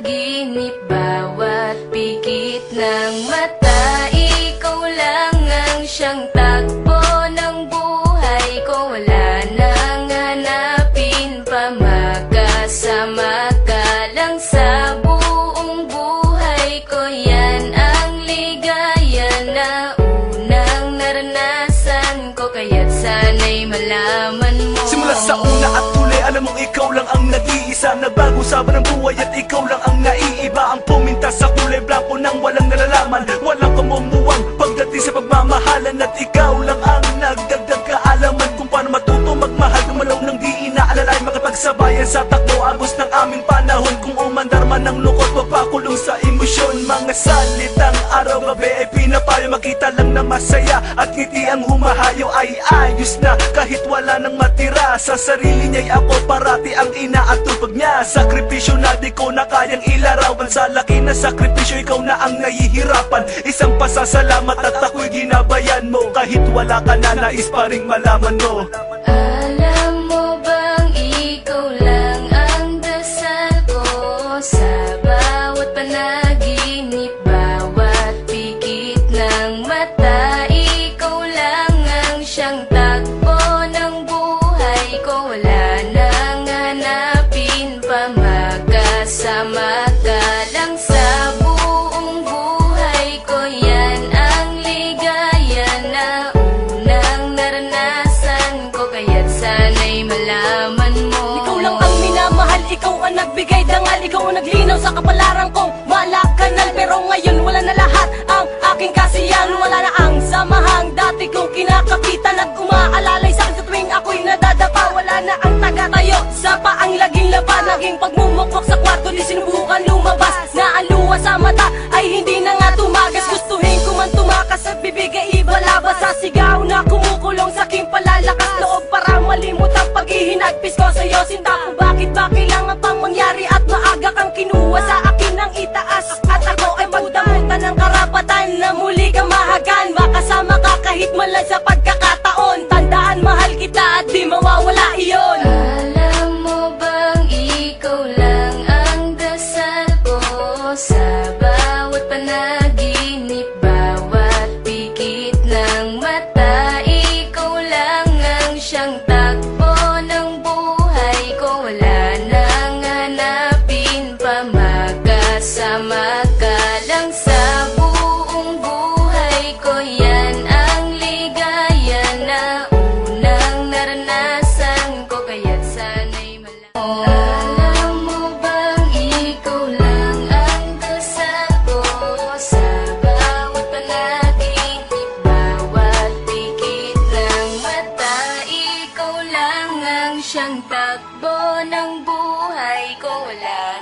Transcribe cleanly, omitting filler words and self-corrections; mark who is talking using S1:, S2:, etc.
S1: panaginip, bawat pikit ng mata, ikaw lang ang siyang takbo ng buhay ko. Wala nang hanapin pa, makasama ka lang sa buong buhay ko. Yan ang ligaya na unang naranasan ko, kaya't sana'y malaman mo.
S2: Simula sa una at huli, alam mong ikaw lang ang nag-iisa. Nagbago saban ng buhay at ikaw lang ang naiiba. Ang puminta sa kulay blanco nang walang nalalaman, walang kamumuwang pagdating sa pagmamahalan. At ikaw lang ang nagdagdag kaalaman kung paano matuto magmahal. Gumalaw ng di inaalalay, makapagsabayan sa takbo agos ng aming panahon. Kung umandar man ng lungkot, mapakulong sa emosyon. Mga salitang araw-gabi ay pinapayo, makita lang na masaya at ngiti ang humahayo. Ay ayos na kahit wala nang matira, sa sarili niya'y ako parati ang inaatupag niya. Sakripisyo na di ko na kayang ilarawan, sa laki na sakripisyo ikaw na ang nahihirapan. Isang pasasalamat at ako'y ginabayan mo, kahit wala ka na nais pa ring malaman mo.
S1: Alam mo bang ikaw lang ang dasal ko sa bawat panaginip, bawat pikit ng mata, ikaw lang ang siyang takbo ng buhay ko. Wala nang hanapin pa, makasama ka lang sa buong buhay ko. Yan ang ligaya na unang naranasan ko, kaya't sana'y malaman mo.
S3: Ikaw lang ang minamahal, ikaw ang nagbigay dangal, ikaw ang naglinaw sa kapalaran kong malakanal. Pero ngayon wala na lahat ang aking kasiyahan, wala na ang samahang dati kong kinakapitan at umaalalay sa akin sa tuwing ako'y nadadapa. Wala na ang tagatayo sa paang laging laban, naging pagmumukwak sa kwarto, di sinubukan lumabas. Na ang luha sa mata ay hindi na nga tumagas, gustuhin ko man tumakas at bibig ay ibalabas. Sa sigaw na kumukulong sa aking palalakas loob para malimot ang paghihinagpis ko sa'yo. Sinta ko bakit ba kailangan pang mangyari at maaga kang kinuha sa akin ng itaas. At ako ay magdamutan ng karapatan na muli kang mahagan, makasama ka kahit man lang sa pagkakataon. Tandaan mahal kita at di mawawala iyon.
S1: Alam mo bang ikaw lang ang dasal ko sa bawat panaginip, bawat pikit ng mata, ikaw lang ang siyang takbo ng buhay ko. Wala nang hanapin pa, makasama ka lang sa buong buhay ko. Yan ang ligaya na unang naranasan ko, kaya't sana'y malaman mo. Alam mo bang ikaw lang ang dasal ko sa bawat panaginip, bawat pikit ng mata, ikaw lang ang siyang takbo ng buhay ko. Wala